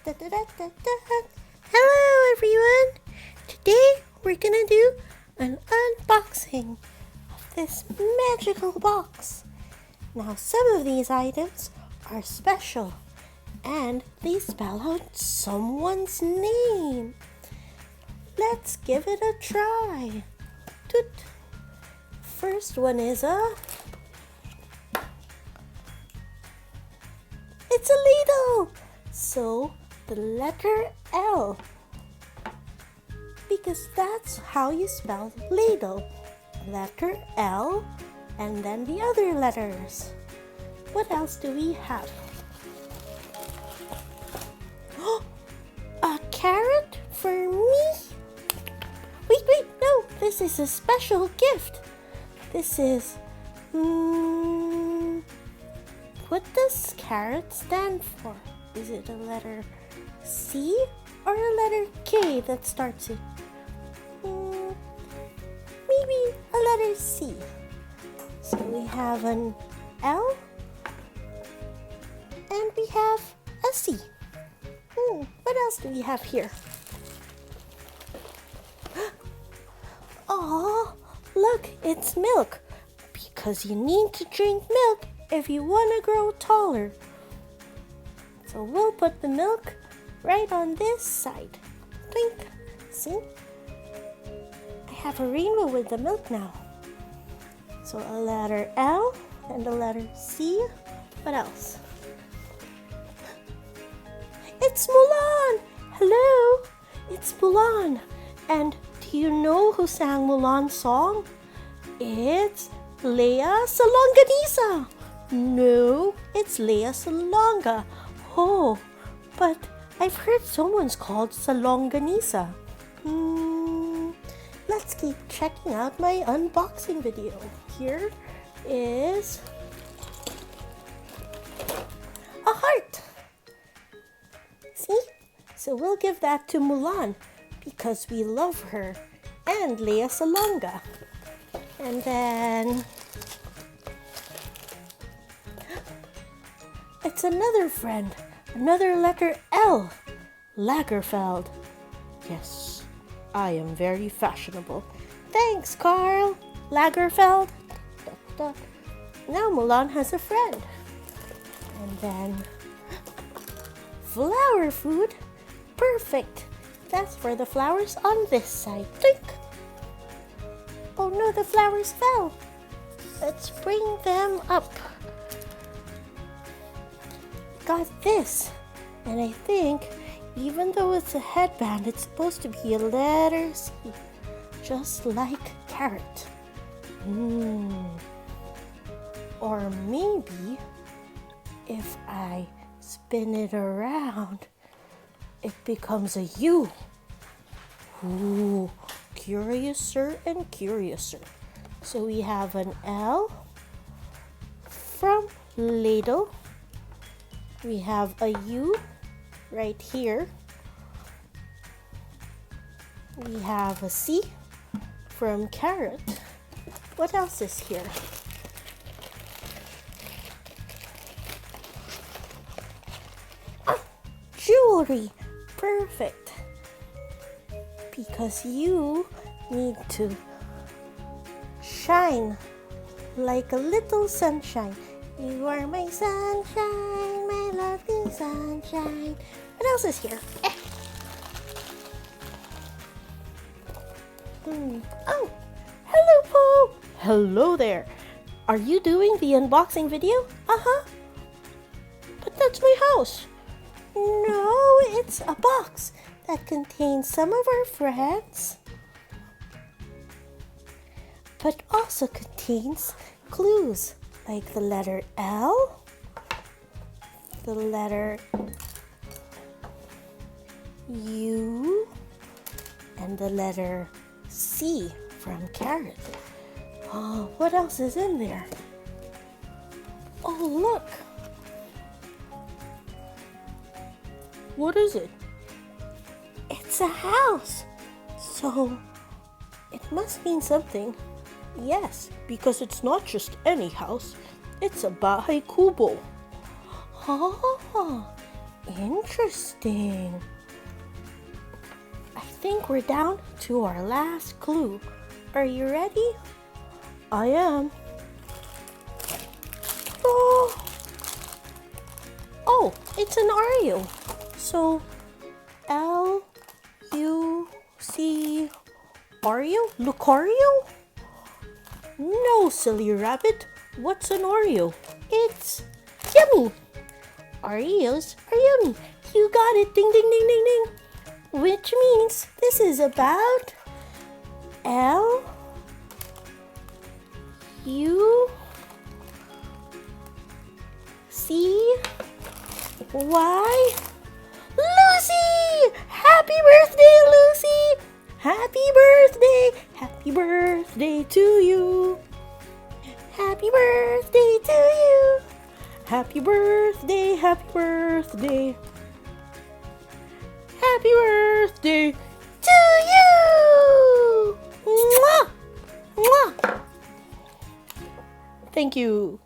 Hello everyone! Today we're gonna do an unboxing of this magical box. Now some of these items are special and they spell out someone's name. Let's give it a try. Toot. First one is it's a ladle. So the letter L, because that's how you spell ladle. Letter L and then the other letters. What else do we have? A carrot for me? Wait, no, this is a special gift. This is, what does carrot stand for? Is it a letter C or a letter K that starts it? Maybe a letter C. So we have an L and we have a C. What else do we have here? Oh, look, it's milk. Because you need to drink milk if you want to grow taller. So we'll put the milk right on this side. Blink. See? I have a rainbow with the milk now. So a letter L and a letter C. What else? It's Mulan! Hello! It's Mulan. And do you know who sang Mulan's song? It's Lea Salonganisa. No, it's Lea Salonga. Oh, but I've heard someone's called Salonganisa. Let's keep checking out my unboxing video. Here is a heart. See? So we'll give that to Mulan because we love her and Lea Salonga. And then it's another friend, another letter L, Lagerfeld. Yes, I am very fashionable. Thanks, Carl Lagerfeld. Now Mulan has a friend. And then flower food. Perfect. That's for the flowers on this side. Think. Oh no, the flowers fell. Let's bring them up. Got this. And I think even though it's a headband, it's supposed to be a letter C. Just like carrot. Or maybe if I spin it around, it becomes a U. Ooh, curiouser and curiouser. So we have an L from ladle. We have a U right here. We have a C from carrot. What else is here? Jewelry. Perfect. Because you need to shine like a little sunshine. You are my sunshine, my lovely sunshine. What else is here? Oh, hello, Paul. Hello there. Are you doing the unboxing video? But that's my house. No, it's a box that contains some of our friends, but also contains clues like the letter L, the letter U, and the letter C from carrot. Oh, what else is in there? Oh, look. What is it? It's a house. So it must mean something. Yes, because it's not just any house. It's a bahay kubo. Oh, Interesting. I think we're down to our last clue. Are you ready? I am. Oh, it's an Oreo. So, L-U-C Oreo? Lucario? No, silly rabbit. What's an Oreo? It's yummy. Oreos are yummy. You got it. Ding, ding, ding, ding, ding. Which means this is about Lucy. Lucy! Happy birthday, Lucy! Happy birthday! Happy birthday to you! Happy birthday to you! Happy birthday, happy birthday! Happy birthday to you! Mwah! Mwah! Thank you.